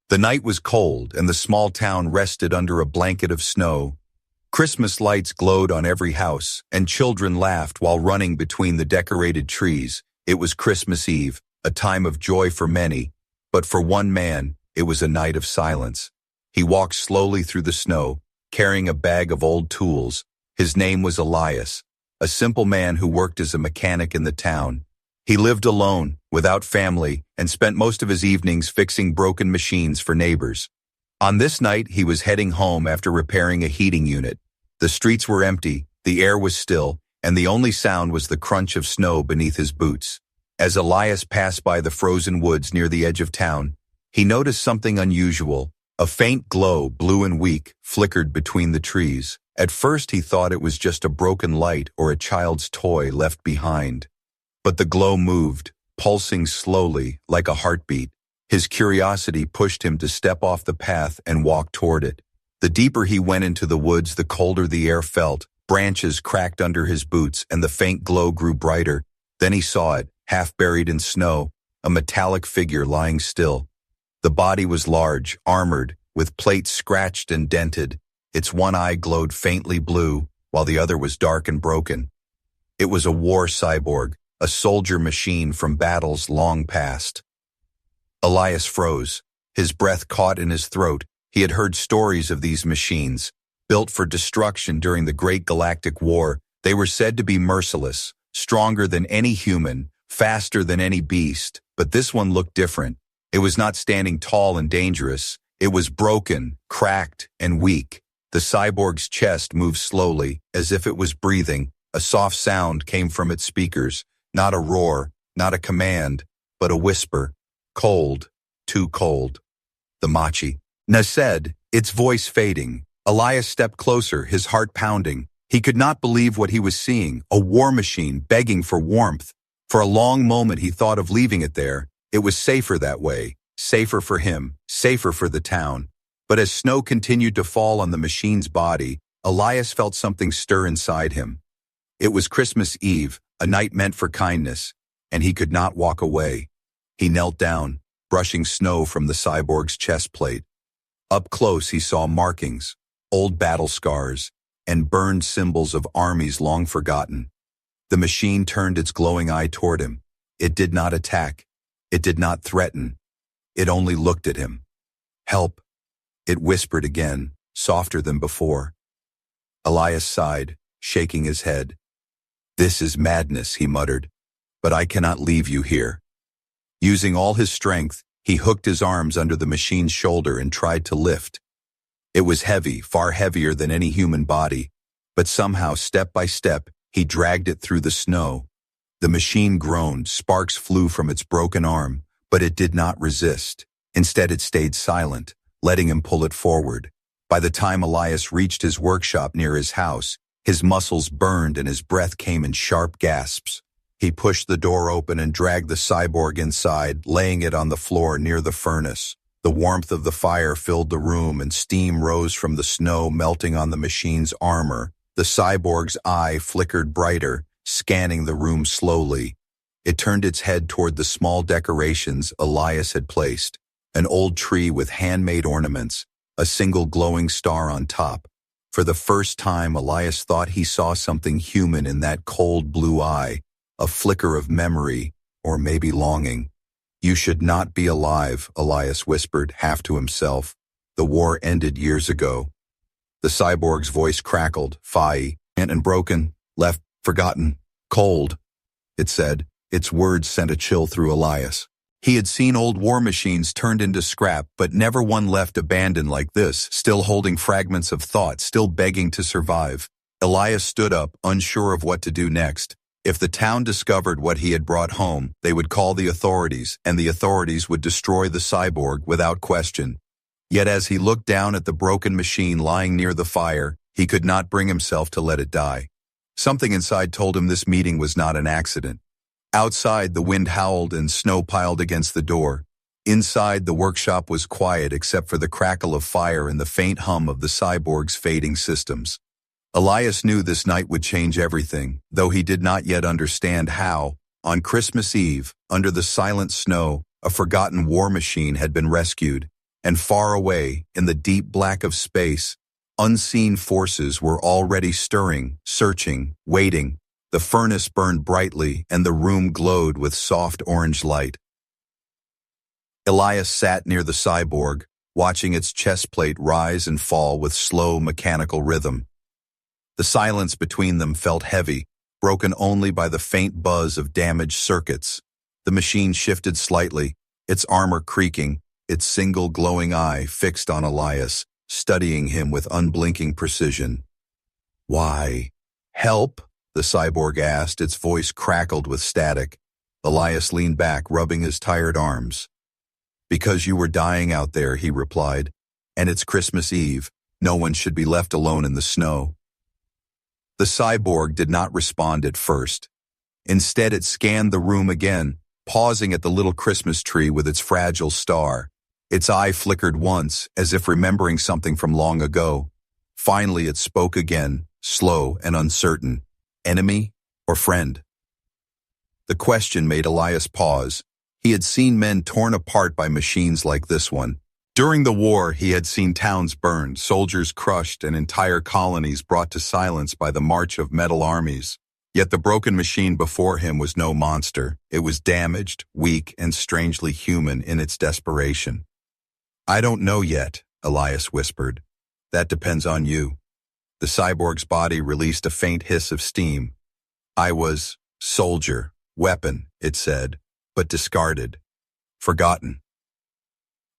The night was cold, and the small town rested under a blanket of snow. Christmas lights glowed on every house, and children laughed while running between the decorated trees. It was Christmas Eve, a time of joy for many, but for one man, it was a night of silence. He walked slowly through the snow, carrying a bag of old tools. His name was Elias, a simple man who worked as a mechanic in the town. He lived alone, without family, and spent most of his evenings fixing broken machines for neighbors. On this night, he was heading home after repairing a heating unit. The streets were empty, the air was still, and the only sound was the crunch of snow beneath his boots. As Elias passed by the frozen woods near the edge of town, he noticed something unusual. A faint glow, blue and weak, flickered between the trees. At first he thought it was just a broken light or a child's toy left behind. But the glow moved, pulsing slowly, like a heartbeat. His curiosity pushed him to step off the path and walk toward it. The deeper he went into the woods, the colder the air felt. Branches cracked under his boots, and the faint glow grew brighter. Then he saw it, half buried in snow, a metallic figure lying still. The body was large, armored, with plates scratched and dented. Its one eye glowed faintly blue, while the other was dark and broken. It was a war cyborg, a soldier machine from battles long past. Elias froze. His breath caught in his throat. He had heard stories of these machines. Built for destruction during the Great Galactic War, they were said to be merciless, stronger than any human, faster than any beast, but this one looked different. It was not standing tall and dangerous. It was broken, cracked, and weak. The cyborg's chest moved slowly, as if it was breathing. A soft sound came from its speakers. Not a roar, not a command, but a whisper. Cold, too cold. The Machi. Na said, its voice fading. Elias stepped closer, his heart pounding. He could not believe what he was seeing, a war machine begging for warmth. For a long moment he thought of leaving it there. It was safer that way, safer for him, safer for the town. But as snow continued to fall on the machine's body, Elias felt something stir inside him. It was Christmas Eve, a night meant for kindness, and he could not walk away. He knelt down, brushing snow from the cyborg's chest plate. Up close he saw markings, old battle scars, and burned symbols of armies long forgotten. The machine turned its glowing eye toward him. It did not attack. It did not threaten. It only looked at him. Help, it whispered again, softer than before. Elias sighed, shaking his head. This is madness, he muttered, but I cannot leave you here. Using all his strength, he hooked his arms under the machine's shoulder and tried to lift. It was heavy, far heavier than any human body, but somehow, step by step, he dragged it through the snow. The machine groaned, sparks flew from its broken arm, but it did not resist. Instead, it stayed silent, letting him pull it forward. By the time Elias reached his workshop near his house, his muscles burned and his breath came in sharp gasps. He pushed the door open and dragged the cyborg inside, laying it on the floor near the furnace. The warmth of the fire filled the room and steam rose from the snow melting on the machine's armor. The cyborg's eye flickered brighter, scanning the room slowly. It turned its head toward the small decorations Elias had placed. An old tree with handmade ornaments, a single glowing star on top. For the first time, Elias thought he saw something human in that cold blue eye, a flicker of memory, or maybe longing. You should not be alive, Elias whispered, half to himself. The war ended years ago. The cyborg's voice crackled, faint and broken, left, forgotten, cold, it said. Its words sent a chill through Elias. He had seen old war machines turned into scrap, but never one left abandoned like this, still holding fragments of thought, still begging to survive. Elias stood up, unsure of what to do next. If the town discovered what he had brought home, they would call the authorities, and the authorities would destroy the cyborg without question. Yet as he looked down at the broken machine lying near the fire, he could not bring himself to let it die. Something inside told him this meeting was not an accident. Outside, the wind howled and snow piled against the door. Inside, the workshop was quiet except for the crackle of fire and the faint hum of the cyborg's fading systems. Elias knew this night would change everything, though he did not yet understand how. On Christmas Eve, under the silent snow, a forgotten war machine had been rescued. And far away, in the deep black of space, unseen forces were already stirring, searching, waiting. The furnace burned brightly, and the room glowed with soft orange light. Elias sat near the cyborg, watching its chest plate rise and fall with slow mechanical rhythm. The silence between them felt heavy, broken only by the faint buzz of damaged circuits. The machine shifted slightly, its armor creaking, its single glowing eye fixed on Elias, studying him with unblinking precision. "Why? Help?" the cyborg asked, its voice crackled with static. Elias leaned back, rubbing his tired arms. "Because you were dying out there," he replied, "and it's Christmas Eve. No one should be left alone in the snow." The cyborg did not respond at first. Instead, it scanned the room again, pausing at the little Christmas tree with its fragile star. Its eye flickered once, as if remembering something from long ago. Finally, it spoke again, slow and uncertain. "Enemy or friend?" The question made Elias pause. He had seen men torn apart by machines like this one. During the war, he had seen towns burned, soldiers crushed, and entire colonies brought to silence by the march of metal armies. Yet the broken machine before him was no monster. It was damaged, weak, and strangely human in its desperation. "I don't know yet," Elias whispered. "That depends on you." The cyborg's body released a faint hiss of steam. "I was soldier, weapon," it said, "but discarded, forgotten."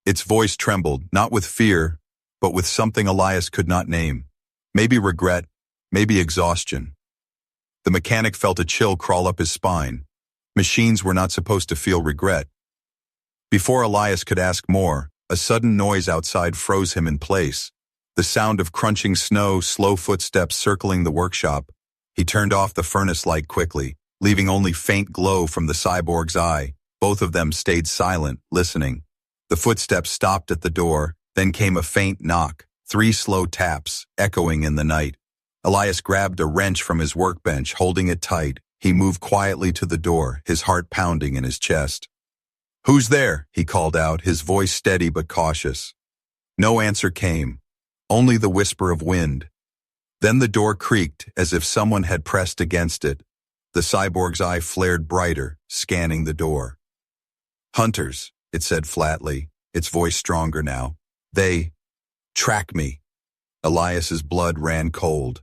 Its voice trembled, not with fear, but with something Elias could not name. Maybe regret, maybe exhaustion. The mechanic felt a chill crawl up his spine. Machines were not supposed to feel regret. Before Elias could ask more, a sudden noise outside froze him in place. The sound of crunching snow, slow footsteps circling the workshop. He turned off the furnace light quickly, leaving only faint glow from the cyborg's eye. Both of them stayed silent, listening. The footsteps stopped at the door, then came a faint knock, 3 slow taps, echoing in the night. Elias grabbed a wrench from his workbench, holding it tight. He moved quietly to the door, his heart pounding in his chest. "Who's there?" he called out, his voice steady but cautious. No answer came, only the whisper of wind. Then the door creaked as if someone had pressed against it. The cyborg's eye flared brighter, scanning the door. "Hunters," it said flatly, its voice stronger now. "They track me." Elias's blood ran cold.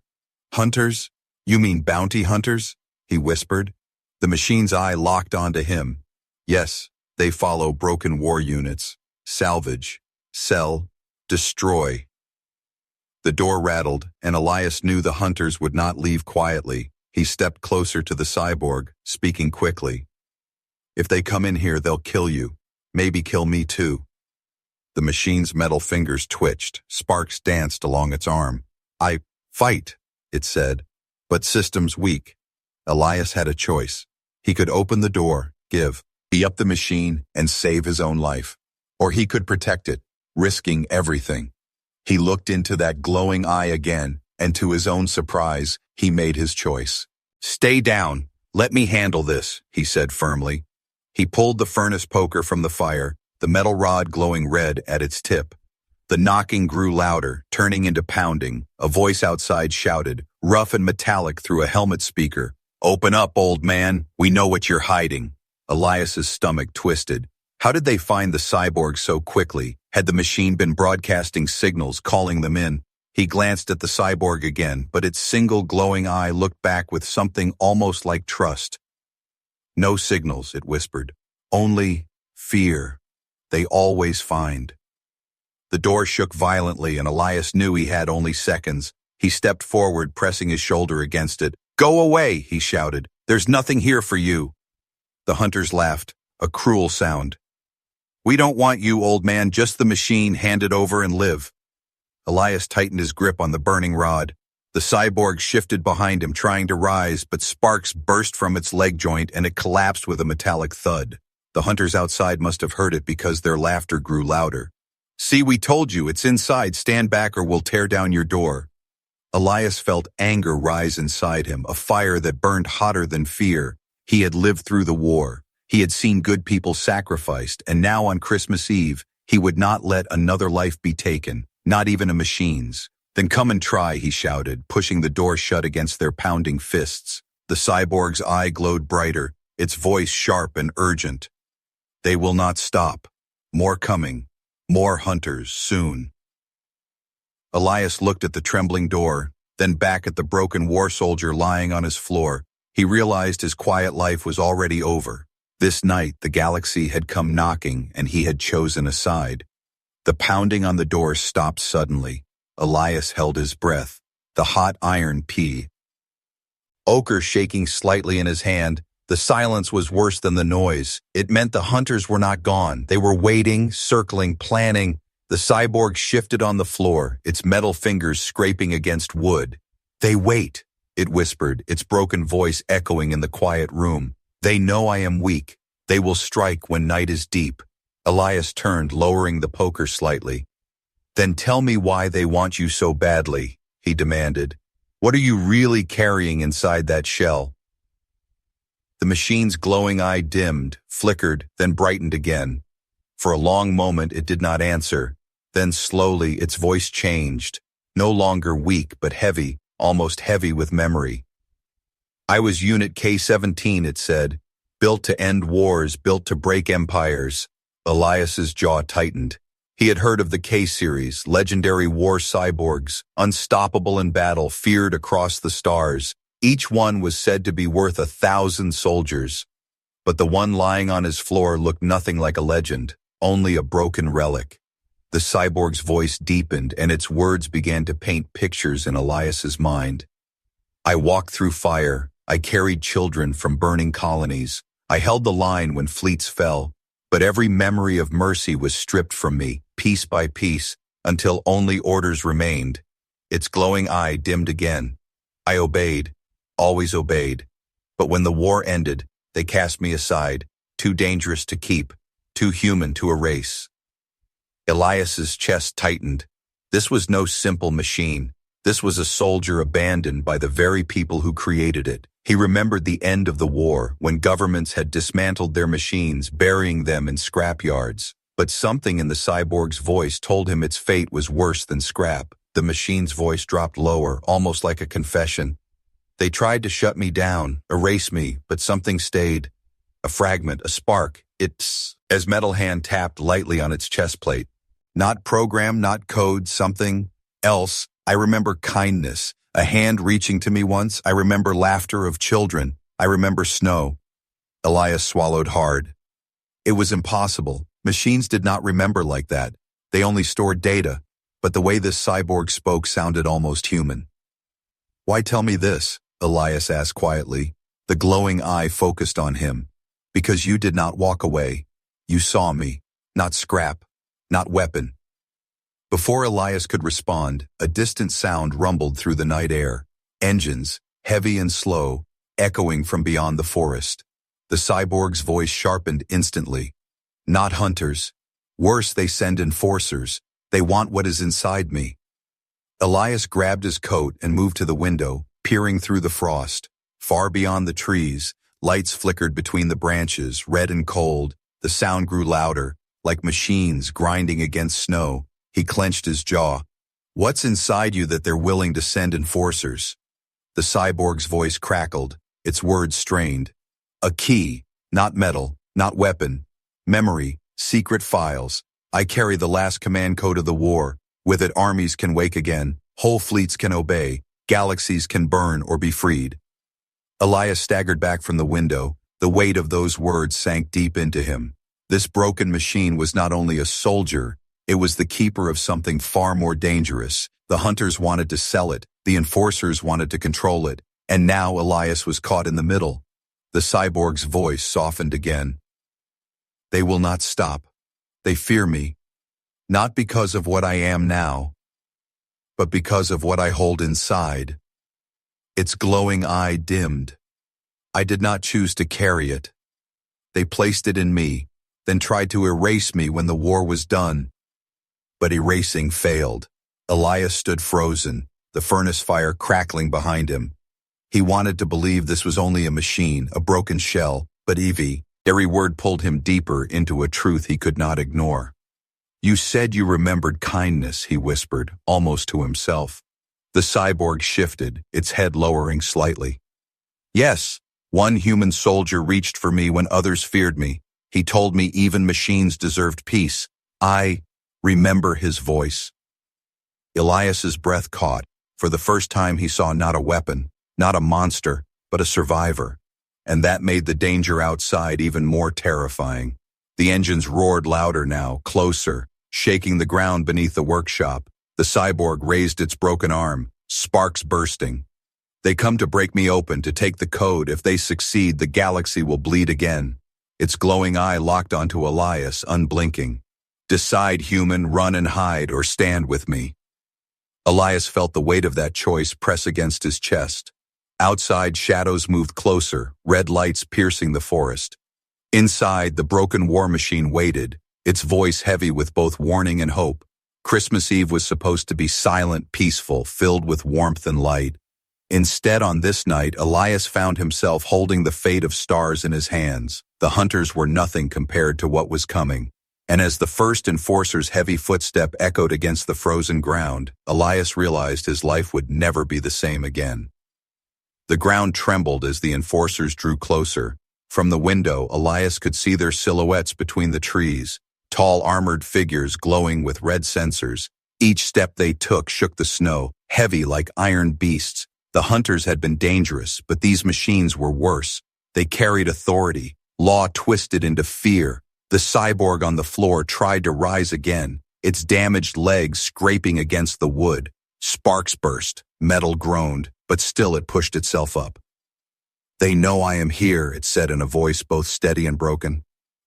"Hunters? You mean bounty hunters?" he whispered. The machine's eye locked onto him. "Yes, they follow broken war units. Salvage, sell, destroy." The door rattled, and Elias knew the hunters would not leave quietly. He stepped closer to the cyborg, speaking quickly. "If they come in here, they'll kill you. Maybe kill me too." The machine's metal fingers twitched, sparks danced along its arm. "I fight," it said, "but system's weak." Elias had a choice. He could open the door, be up the machine, and save his own life. Or he could protect it, risking everything. He looked into that glowing eye again, and to his own surprise, he made his choice. "Stay down. Let me handle this," he said firmly. He pulled the furnace poker from the fire, the metal rod glowing red at its tip. The knocking grew louder, turning into pounding. A voice outside shouted, rough and metallic through a helmet speaker, "Open up, old man. We know what you're hiding." Elias's stomach twisted. How did they find the cyborg so quickly? Had the machine been broadcasting signals, calling them in? He glanced at the cyborg again, but its single glowing eye looked back with something almost like trust. "No signals," it whispered. "Only fear. They always find." The door shook violently, and Elias knew he had only seconds. He stepped forward, pressing his shoulder against it. "Go away," he shouted. "There's nothing here for you." The hunters laughed, a cruel sound. "We don't want you, old man, just the machine. Hand it over and live." Elias tightened his grip on the burning rod. The cyborg shifted behind him, trying to rise, but sparks burst from its leg joint and it collapsed with a metallic thud. The hunters outside must have heard it because their laughter grew louder. "See, we told you, it's inside. Stand back or we'll tear down your door." Elias felt anger rise inside him, a fire that burned hotter than fear. He had lived through the war. He had seen good people sacrificed, and now on Christmas Eve, He would not let another life be taken, not even a machine's. Then come and try, he shouted, pushing the door shut against their pounding fists. The cyborg's eye glowed brighter, its voice sharp and urgent. They will not stop. More coming. More hunters, soon. Elias looked at the trembling door, then back at the broken war soldier lying on his floor. He realized his quiet life was already over. This night, the galaxy had come knocking, and he had chosen a side. The pounding on the door stopped suddenly. Elias held his breath, the hot iron ochre shaking slightly in his hand. The silence was worse than the noise. It meant the hunters were not gone. They were waiting, circling, planning. The cyborg shifted on the floor, its metal fingers scraping against wood. They wait, it whispered, its broken voice echoing in the quiet room. They know I am weak. They will strike when night is deep. Elias turned, lowering the poker slightly. Then tell me why they want you so badly, he demanded. What are you really carrying inside that shell? The machine's glowing eye dimmed, flickered, then brightened again. For a long moment it did not answer. Then slowly its voice changed, no longer weak but heavy, almost heavy with memory. I was Unit K-17, it said, built to end wars, built to break empires. Elias's jaw tightened. He had heard of the K-series, legendary war cyborgs, unstoppable in battle, feared across the stars. Each one was said to be worth 1,000 soldiers. But the one lying on his floor looked nothing like a legend, only a broken relic. The cyborg's voice deepened, and its words began to paint pictures in Elias's mind. I walked through fire. I carried children from burning colonies. I held the line when fleets fell. But every memory of mercy was stripped from me, piece by piece, until only orders remained. Its glowing eye dimmed again. I obeyed, always obeyed. But when the war ended, they cast me aside, too dangerous to keep, too human to erase. Elias's chest tightened. This was no simple machine. This was a soldier abandoned by the very people who created it. He remembered the end of the war, when governments had dismantled their machines, burying them in scrapyards. But something in the cyborg's voice told him its fate was worse than scrap. The machine's voice dropped lower, almost like a confession. They tried to shut me down, erase me, but something stayed. A fragment, a spark. It's as Metal Hand tapped lightly on its chest plate. Not program, not code, something else. I remember kindness, a hand reaching to me once. I remember laughter of children. I remember snow. Elias swallowed hard. It was impossible. Machines did not remember like that. They only stored data. But the way this cyborg spoke sounded almost human. Why tell me this? Elias asked quietly. The glowing eye focused on him. Because you did not walk away. You saw me. Not scrap. Not weapon. Before Elias could respond, a distant sound rumbled through the night air. Engines, heavy and slow, echoing from beyond the forest. The cyborg's voice sharpened instantly. Not hunters. Worse, they send enforcers. They want what is inside me. Elias grabbed his coat and moved to the window, peering through the frost. Far beyond the trees, lights flickered between the branches, red and cold. The sound grew louder, like machines grinding against snow. He clenched his jaw. What's inside you that they're willing to send enforcers? The cyborg's voice crackled, its words strained. A key, not metal, not weapon. Memory, secret files. I carry the last command code of the war. With it, armies can wake again, whole fleets can obey, galaxies can burn or be freed. Elias staggered back from the window. The weight of those words sank deep into him. This broken machine was not only a soldier, it was the keeper of something far more dangerous. The hunters wanted to sell it, the enforcers wanted to control it, and now Elias was caught in the middle. The cyborg's voice softened again. They will not stop. They fear me. Not because of what I am now, but because of what I hold inside. Its glowing eye dimmed. I did not choose to carry it. They placed it in me, then tried to erase me when the war was done. But erasing failed. Elias stood frozen, the furnace fire crackling behind him. He wanted to believe this was only a machine, a broken shell, but every word pulled him deeper into a truth he could not ignore. You said you remembered kindness, he whispered, almost to himself. The cyborg shifted, its head lowering slightly. Yes, one human soldier reached for me when others feared me. He told me even machines deserved peace. I remember his voice. Elias's breath caught. For the first time he saw not a weapon, not a monster, but a survivor. And that made the danger outside even more terrifying. The engines roared louder now, closer, shaking the ground beneath the workshop. The cyborg raised its broken arm, sparks bursting. They come to break me open, to take the code. If they succeed, the galaxy will bleed again. Its glowing eye locked onto Elias, unblinking. Decide, human, run and hide, or stand with me. Elias felt the weight of that choice press against his chest. Outside, shadows moved closer, red lights piercing the forest. Inside, the broken war machine waited, its voice heavy with both warning and hope. Christmas Eve was supposed to be silent, peaceful, filled with warmth and light. Instead, on this night, Elias found himself holding the fate of stars in his hands. The hunters were nothing compared to what was coming. And as the first enforcer's heavy footstep echoed against the frozen ground, Elias realized his life would never be the same again. The ground trembled as the enforcers drew closer. From the window, Elias could see their silhouettes between the trees, tall armored figures glowing with red sensors. Each step they took shook the snow, heavy like iron beasts. The hunters had been dangerous, but these machines were worse. They carried authority, law twisted into fear. The cyborg on the floor tried to rise again, its damaged legs scraping against the wood. Sparks burst, metal groaned, but still it pushed itself up. They know I am here, it said in a voice both steady and broken.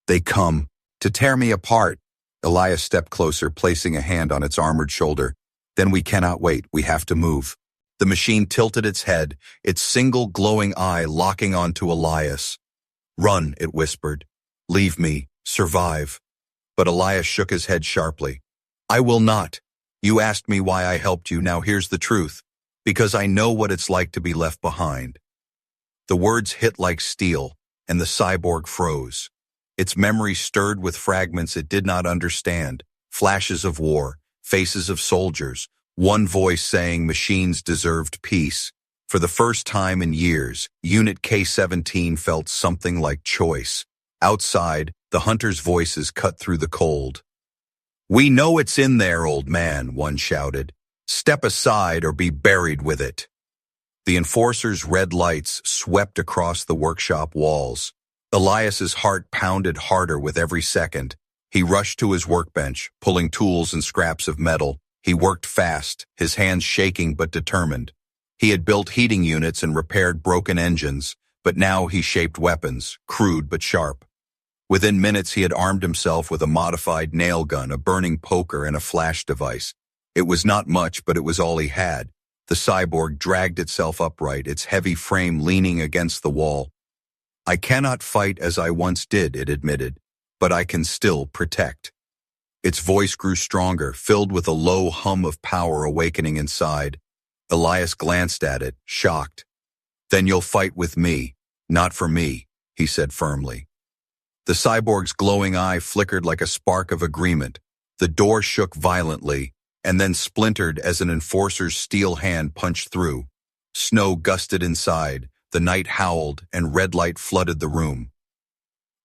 They come to tear me apart. Elias stepped closer, placing a hand on its armored shoulder. Then we cannot wait, we have to move. The machine tilted its head, its single glowing eye locking onto Elias. Run, it whispered. Leave me. Survive. But Elias shook his head sharply. I will not. You asked me why I helped you, now here's the truth. Because I know what it's like to be left behind. The words hit like steel, and the cyborg froze. Its memory stirred with fragments it did not understand, flashes of war, faces of soldiers, one voice saying machines deserved peace. For the first time in years, Unit K-17 felt something like choice. Outside, the hunters' voices cut through the cold. We know it's in there, old man, one shouted. Step aside or be buried with it. The enforcers' red lights swept across the workshop walls. Elias's heart pounded harder with every second. He rushed to his workbench, pulling tools and scraps of metal. He worked fast, his hands shaking but determined. He had built heating units and repaired broken engines, but now he shaped weapons, crude but sharp. Within minutes, he had armed himself with a modified nail gun, a burning poker, and a flash device. It was not much, but it was all he had. The cyborg dragged itself upright, its heavy frame leaning against the wall. I cannot fight as I once did, it admitted, but I can still protect. Its voice grew stronger, filled with a low hum of power awakening inside. Elias glanced at it, shocked. Then you'll fight with me, not for me, he said firmly. The cyborg's glowing eye flickered like a spark of agreement. The door shook violently, and then splintered as an enforcer's steel hand punched through. Snow gusted inside, the night howled, and red light flooded the room.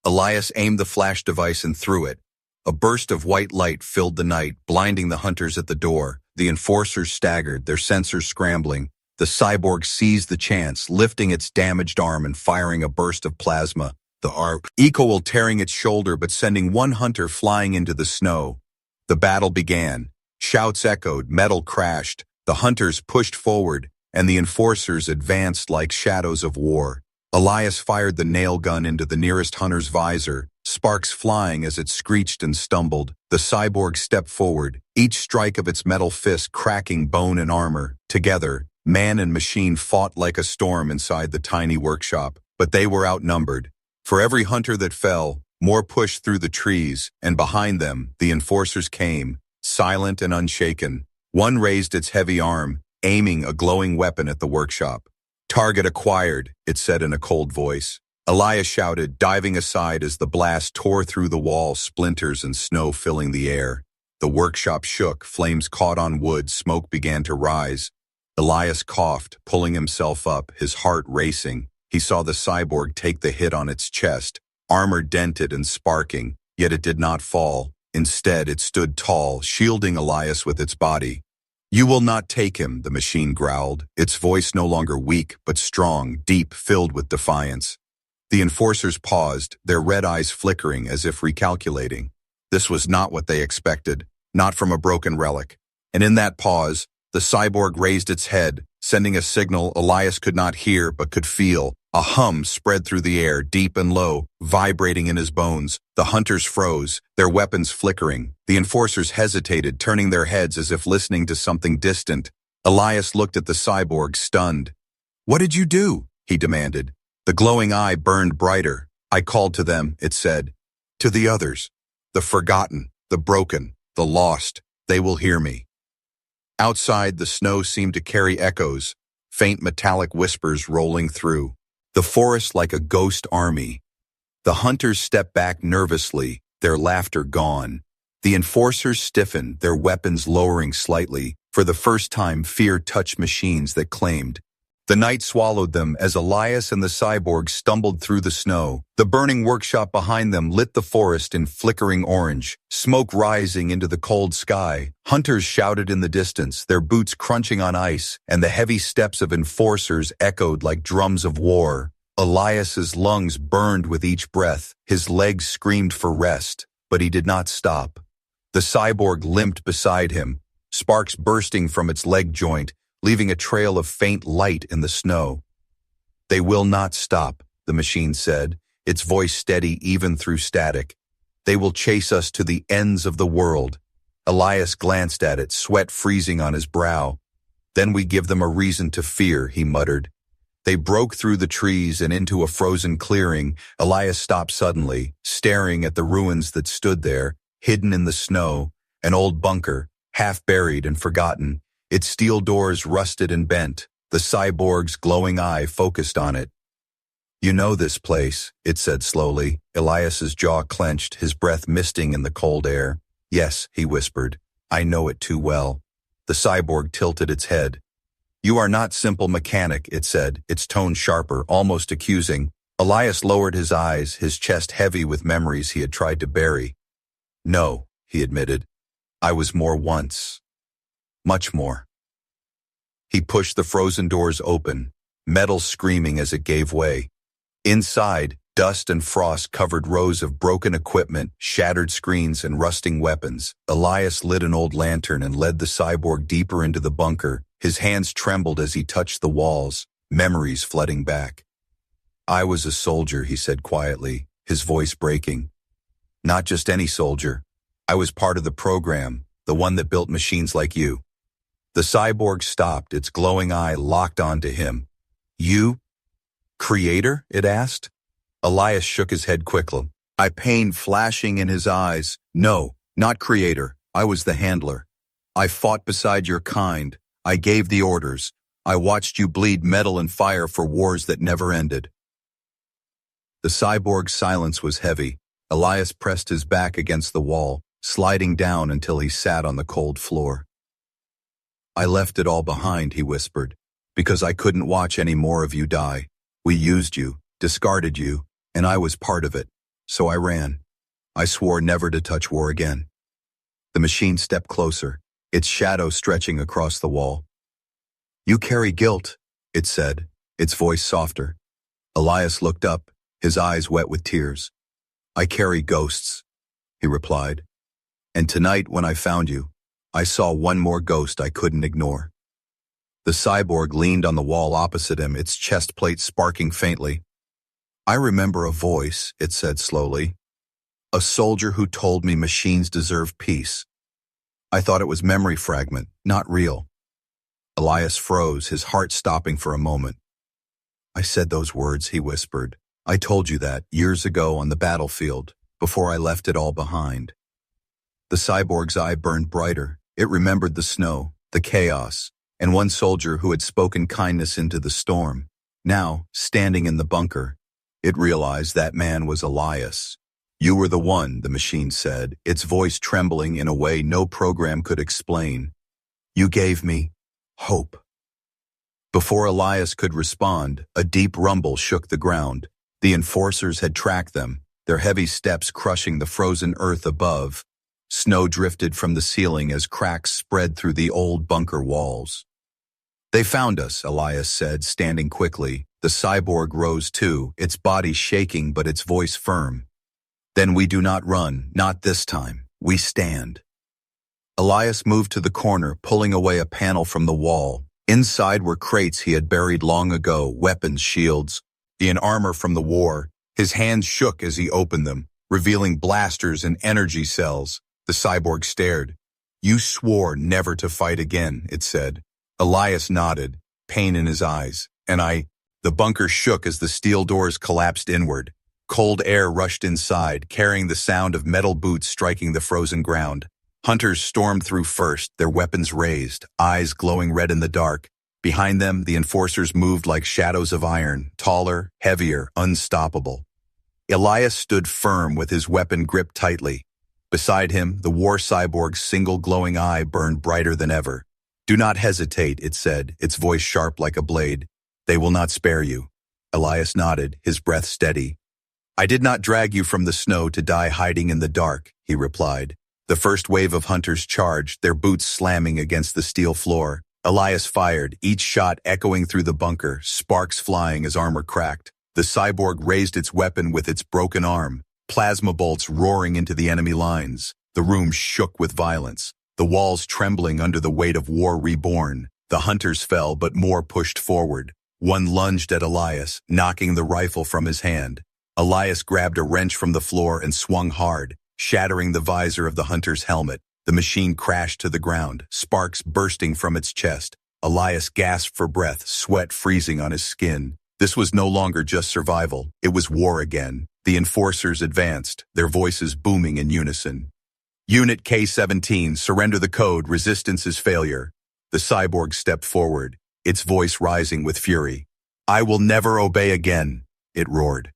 Elias aimed the flash device and threw it. A burst of white light filled the night, blinding the hunters at the door. The enforcers staggered, their sensors scrambling. The cyborg seized the chance, lifting its damaged arm and firing a burst of plasma. The echo tearing its shoulder but sending one hunter flying into the snow. The battle began. Shouts echoed, metal crashed. The hunters pushed forward, and the enforcers advanced like shadows of war. Elias fired the nail gun into the nearest hunter's visor, sparks flying as it screeched and stumbled. The cyborg stepped forward, each strike of its metal fist cracking bone and armor. Together, man and machine fought like a storm inside the tiny workshop, but they were outnumbered. For every hunter that fell, more pushed through the trees, and behind them, the enforcers came, silent and unshaken. One raised its heavy arm, aiming a glowing weapon at the workshop. Target acquired, it said in a cold voice. Elias shouted, diving aside as the blast tore through the wall, splinters and snow filling the air. The workshop shook, flames caught on wood, smoke began to rise. Elias coughed, pulling himself up, his heart racing. He saw the cyborg take the hit on its chest, armor dented and sparking, yet it did not fall. Instead, it stood tall, shielding Elias with its body. "You will not take him," the machine growled, its voice no longer weak but strong, deep, filled with defiance. The enforcers paused, their red eyes flickering as if recalculating. This was not what they expected, not from a broken relic. And in that pause, the cyborg raised its head, sending a signal Elias could not hear but could feel. A hum spread through the air, deep and low, vibrating in his bones. The hunters froze, their weapons flickering. The enforcers hesitated, turning their heads as if listening to something distant. Elias looked at the cyborg, stunned. "What did you do?" he demanded. The glowing eye burned brighter. "I called to them," it said. "To the others. The forgotten, the broken, the lost. They will hear me." Outside, the snow seemed to carry echoes, faint metallic whispers rolling through. The forest like a ghost army. The hunters stepped back nervously, their laughter gone. The enforcers stiffened, their weapons lowering slightly. For the first time, fear touched machines that claimed. The night swallowed them as Elias and the cyborg stumbled through the snow. The burning workshop behind them lit the forest in flickering orange, smoke rising into the cold sky. Hunters shouted in the distance, their boots crunching on ice, and the heavy steps of enforcers echoed like drums of war. Elias's lungs burned with each breath, his legs screamed for rest, but he did not stop. The cyborg limped beside him, sparks bursting from its leg joint, leaving a trail of faint light in the snow. "They will not stop," the machine said, its voice steady even through static. "They will chase us to the ends of the world." Elias glanced at it, sweat freezing on his brow. "Then we give them a reason to fear," he muttered. They broke through the trees and into a frozen clearing. Elias stopped suddenly, staring at the ruins that stood there, hidden in the snow, an old bunker, half buried and forgotten. Its steel doors rusted and bent, the cyborg's glowing eye focused on it. "You know this place," it said slowly. Elias's jaw clenched, his breath misting in the cold air. "Yes," he whispered, "I know it too well." The cyborg tilted its head. "You are not simple mechanic," it said, its tone sharper, almost accusing. Elias lowered his eyes, his chest heavy with memories he had tried to bury. "No," he admitted. "I was more once. Much more." He pushed the frozen doors open, metal screaming as it gave way. Inside, dust and frost covered rows of broken equipment, shattered screens, and rusting weapons. Elias lit an old lantern and led the cyborg deeper into the bunker. His hands trembled as he touched the walls, memories flooding back. "I was a soldier," he said quietly, his voice breaking. "Not just any soldier. I was part of the program, the one that built machines like you." The cyborg stopped, its glowing eye locked onto him. "You? Creator?" it asked. Elias shook his head quickly, pain flashing in his eyes. "No, not creator. I was the handler. I fought beside your kind. I gave the orders. I watched you bleed metal and fire for wars that never ended." The cyborg's silence was heavy. Elias pressed his back against the wall, sliding down until he sat on the cold floor. "I left it all behind," he whispered, "because I couldn't watch any more of you die. We used you, discarded you, and I was part of it. So I ran. I swore never to touch war again." The machine stepped closer, its shadow stretching across the wall. "You carry guilt," it said, its voice softer. Elias looked up, his eyes wet with tears. "I carry ghosts," he replied. "And tonight when I found you, I saw one more ghost I couldn't ignore." The cyborg leaned on the wall opposite him, its chest plate sparking faintly. "I remember a voice," it said slowly. "A soldier who told me machines deserve peace. I thought it was memory fragment, not real." Elias froze, his heart stopping for a moment. "I said those words," he whispered. "I told you that years ago on the battlefield, before I left it all behind." The cyborg's eye burned brighter. It remembered the snow, the chaos, and one soldier who had spoken kindness into the storm. Now, standing in the bunker, it realized that man was Elias. You were the one, the machine said, its voice trembling in a way no program could explain. You gave me hope. Before Elias could respond, a deep rumble shook the ground. The enforcers had tracked them, their heavy steps crushing the frozen earth above. Snow drifted from the ceiling as cracks spread through the old bunker walls. They found us, Elias said, standing quickly. The cyborg rose too, its body shaking but its voice firm. Then we do not run, not this time. We stand. Elias moved to the corner, pulling away a panel from the wall. Inside were crates he had buried long ago, weapons, shields, and armor from the war. His hands shook as he opened them, revealing blasters and energy cells. The cyborg stared. You swore never to fight again, it said. Elias nodded, pain in his eyes. The bunker shook as the steel doors collapsed inward. Cold air rushed inside, carrying the sound of metal boots striking the frozen ground. Hunters stormed through first, their weapons raised, eyes glowing red in the dark. Behind them, the enforcers moved like shadows of iron, taller, heavier, unstoppable. Elias stood firm with his weapon gripped tightly. Beside him, the war cyborg's single glowing eye burned brighter than ever. Do not hesitate, it said, its voice sharp like a blade. They will not spare you. Elias nodded, his breath steady. I did not drag you from the snow to die hiding in the dark, he replied. The first wave of hunters charged, their boots slamming against the steel floor. Elias fired, each shot echoing through the bunker, sparks flying as armor cracked. The cyborg raised its weapon with its broken arm, plasma bolts roaring into the enemy lines. The room shook with violence, the walls trembling under the weight of war reborn. The hunters fell, but more pushed forward. One lunged at Elias, knocking the rifle from his hand. Elias grabbed a wrench from the floor and swung hard, shattering the visor of the hunter's helmet. The machine crashed to the ground, sparks bursting from its chest. Elias gasped for breath, sweat freezing on his skin. This was no longer just survival, it was war again. The enforcers advanced, their voices booming in unison. Unit K-17, surrender the code, resistance is failure. The cyborg stepped forward, its voice rising with fury. I will never obey again, it roared.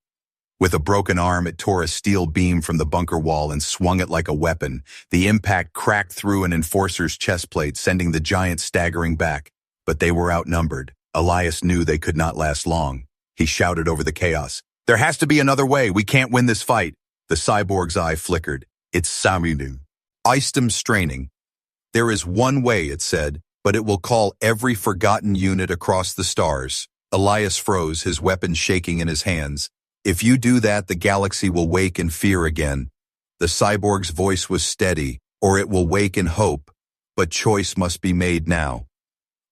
With a broken arm, it tore a steel beam from the bunker wall and swung it like a weapon. The impact cracked through an enforcer's chest plate, sending the giant staggering back. But they were outnumbered. Elias knew they could not last long. He shouted over the chaos. There has to be another way. We can't win this fight. The cyborg's eye flickered. It's Saminu. Iced him, straining. There is one way, it said, but it will call every forgotten unit across the stars. Elias froze, his weapon shaking in his hands. If you do that, the galaxy will wake in fear again. The cyborg's voice was steady, or it will wake in hope, but choice must be made now.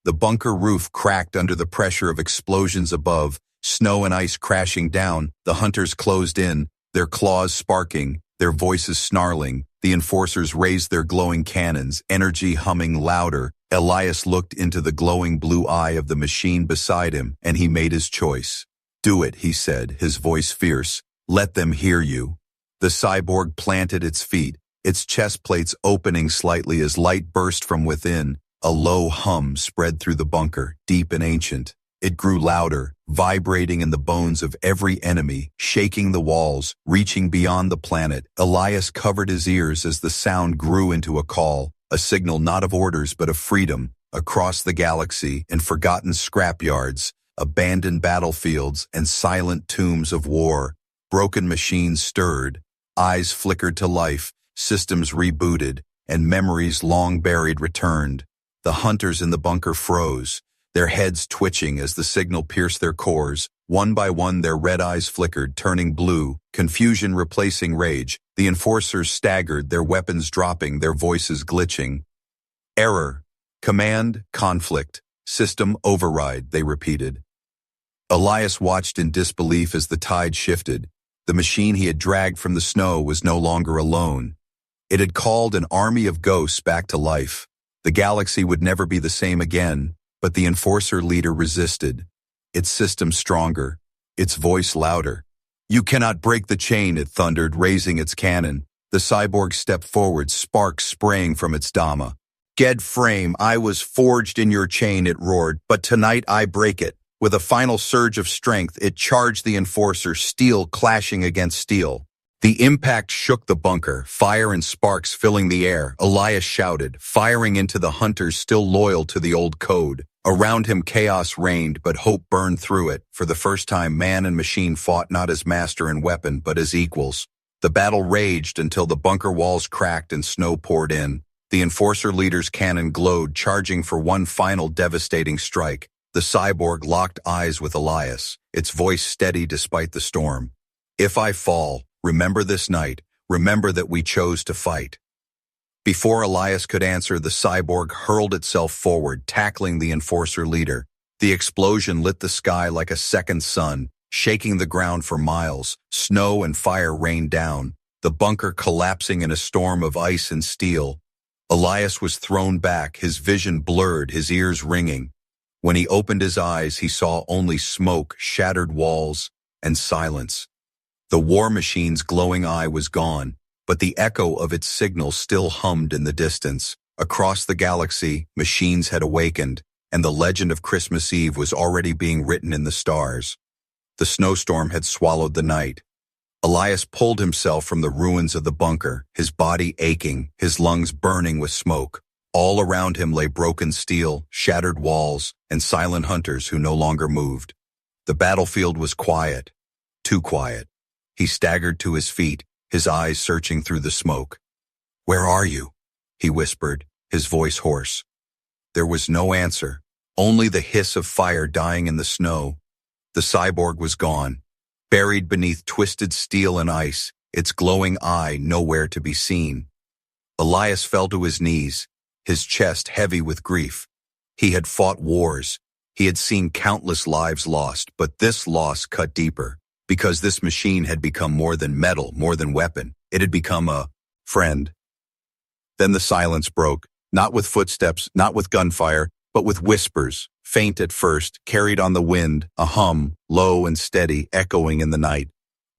The bunker roof cracked under the pressure of explosions above, snow and ice crashing down. The hunters closed in, their claws sparking, their voices snarling. The enforcers raised their glowing cannons, energy humming louder. Elias looked into the glowing blue eye of the machine beside him, and he made his choice. Do it, he said, his voice fierce. Let them hear you. The cyborg planted its feet, its chest plates opening slightly as light burst from within. A low hum spread through the bunker, deep and ancient. It grew louder, vibrating in the bones of every enemy, shaking the walls, reaching beyond the planet. Elias covered his ears as the sound grew into a call, a signal not of orders but of freedom, across the galaxy, in forgotten scrapyards, abandoned battlefields, and silent tombs of war. Broken machines stirred, eyes flickered to life, systems rebooted, and memories long buried returned. The hunters in the bunker froze, their heads twitching as the signal pierced their cores. One by one their red eyes flickered, turning blue, confusion replacing rage. The enforcers staggered, their weapons dropping, their voices glitching. Error. Command, conflict. System override, they repeated. Elias watched in disbelief as the tide shifted. The machine he had dragged from the snow was no longer alone. It had called an army of ghosts back to life. The galaxy would never be the same again, but the enforcer leader resisted. Its system stronger, its voice louder. You cannot break the chain, it thundered, raising its cannon. The cyborg stepped forward, sparks spraying from its dama. Ged frame, I was forged in your chain, it roared, but tonight I break it. With a final surge of strength, it charged the enforcer, steel clashing against steel. The impact shook the bunker, fire and sparks filling the air. Elias shouted, firing into the hunters still loyal to the old code. Around him chaos reigned, but hope burned through it. For the first time, man and machine fought not as master and weapon, but as equals. The battle raged until the bunker walls cracked and snow poured in. The Enforcer leader's cannon glowed, charging for one final devastating strike. The cyborg locked eyes with Elias, its voice steady despite the storm. If I fall, remember this night. Remember that we chose to fight. Before Elias could answer, the cyborg hurled itself forward, tackling the Enforcer leader. The explosion lit the sky like a second sun, shaking the ground for miles. Snow and fire rained down, the bunker collapsing in a storm of ice and steel. Elias was thrown back, his vision blurred, his ears ringing. When he opened his eyes, he saw only smoke, shattered walls, and silence. The war machine's glowing eye was gone, but the echo of its signal still hummed in the distance. Across the galaxy, machines had awakened, and the legend of Christmas Eve was already being written in the stars. The snowstorm had swallowed the night. Elias pulled himself from the ruins of the bunker, his body aching, his lungs burning with smoke. All around him lay broken steel, shattered walls, and silent hunters who no longer moved. The battlefield was quiet, too quiet. He staggered to his feet, his eyes searching through the smoke. "Where are you?" he whispered, his voice hoarse. There was no answer, only the hiss of fire dying in the snow. The cyborg was gone, buried beneath twisted steel and ice, its glowing eye nowhere to be seen. Elias fell to his knees, his chest heavy with grief. He had fought wars. He had seen countless lives lost, but this loss cut deeper, because this machine had become more than metal, more than weapon. It had become a friend. Then the silence broke, not with footsteps, not with gunfire, but with whispers, faint at first, carried on the wind, a hum, low and steady, echoing in the night.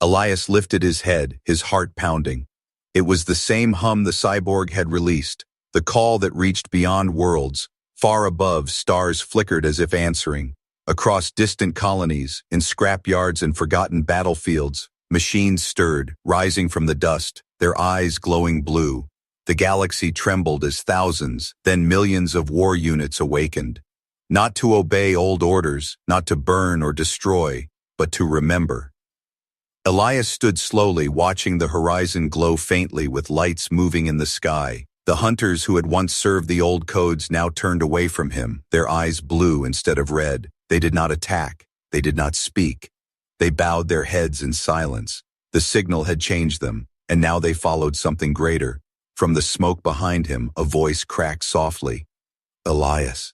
Elias lifted his head, his heart pounding. It was the same hum the cyborg had released, the call that reached beyond worlds. Far above, stars flickered as if answering. Across distant colonies, in scrapyards and forgotten battlefields, machines stirred, rising from the dust, their eyes glowing blue. The galaxy trembled as thousands, then millions of war units awakened. Not to obey old orders, not to burn or destroy, but to remember. Elias stood slowly, watching the horizon glow faintly with lights moving in the sky. The hunters who had once served the old codes now turned away from him, their eyes blue instead of red. They did not attack. They did not speak. They bowed their heads in silence. The signal had changed them, and now they followed something greater. From the smoke behind him, a voice cracked softly. "Elias."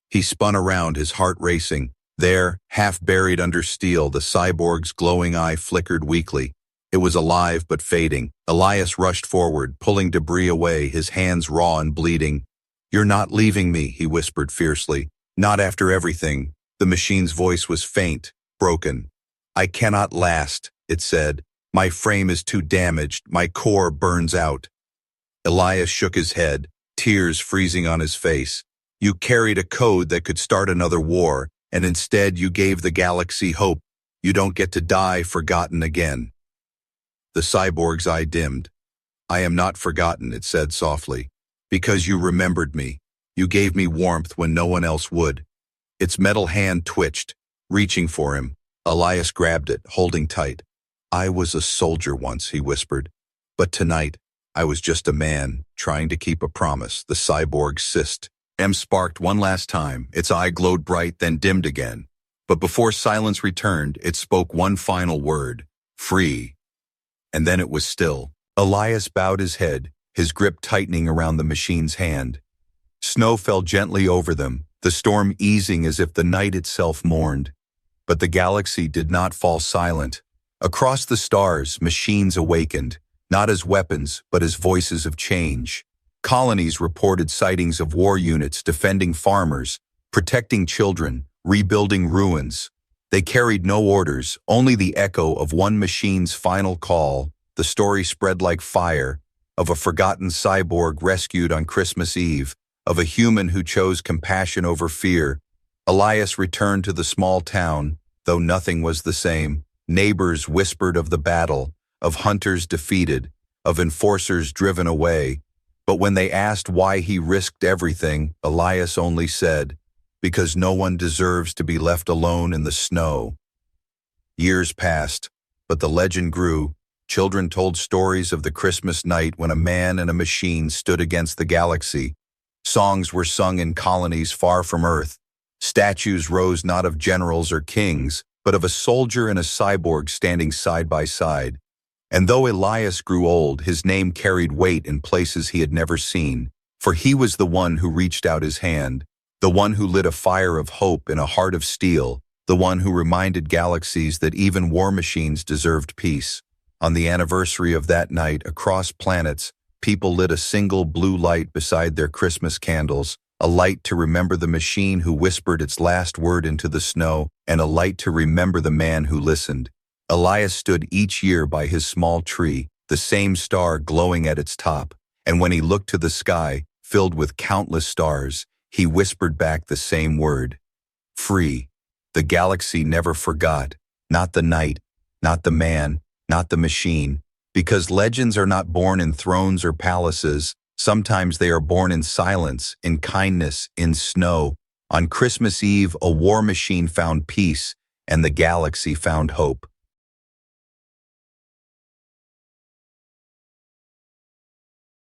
He spun around, his heart racing. There, half buried under steel, the cyborg's glowing eye flickered weakly. It was alive but fading. Elias rushed forward, pulling debris away, his hands raw and bleeding. "You're not leaving me," he whispered fiercely. "Not after everything." The machine's voice was faint, broken. "I cannot last," it said. "My frame is too damaged. My core burns out." Elias shook his head, tears freezing on his face. "You carried a code that could start another war, and instead you gave the galaxy hope. You don't get to die forgotten again." The cyborg's eye dimmed. "I am not forgotten," it said softly, "because you remembered me. You gave me warmth when no one else would." Its metal hand twitched, reaching for him. Elias grabbed it, holding tight. "I was a soldier once," he whispered. "But tonight, I was just a man, trying to keep a promise." The cyborg hissed. Sparked one last time. Its eye glowed bright, then dimmed again. But before silence returned, it spoke one final word. "Free." And then it was still. Elias bowed his head, his grip tightening around the machine's hand. Snow fell gently over them, the storm easing as if the night itself mourned. But the galaxy did not fall silent. Across the stars, machines awakened, not as weapons, but as voices of change. Colonies reported sightings of war units defending farmers, protecting children, rebuilding ruins. They carried no orders, only the echo of one machine's final call. The story spread like fire, of a forgotten cyborg rescued on Christmas Eve, of a human who chose compassion over fear. Elias returned to the small town, though nothing was the same. Neighbors whispered of the battle, of hunters defeated, of enforcers driven away. But when they asked why he risked everything, Elias only said, "Because no one deserves to be left alone in the snow." Years passed, but the legend grew. Children told stories of the Christmas night when a man and a machine stood against the galaxy. Songs were sung in colonies far from Earth. Statues rose not of generals or kings, but of a soldier and a cyborg standing side by side. And though Elias grew old, his name carried weight in places he had never seen, for he was the one who reached out his hand, the one who lit a fire of hope in a heart of steel, the one who reminded galaxies that even war machines deserved peace. On the anniversary of that night, across planets, people lit a single blue light beside their Christmas candles, a light to remember the machine who whispered its last word into the snow, and a light to remember the man who listened. Elias stood each year by his small tree, the same star glowing at its top, and when he looked to the sky, filled with countless stars, he whispered back the same word: free. The galaxy never forgot, not the night, not the man, not the machine, because legends are not born in thrones or palaces. Sometimes they are born in silence, in kindness, in snow. On Christmas Eve, a war machine found peace, and the galaxy found hope.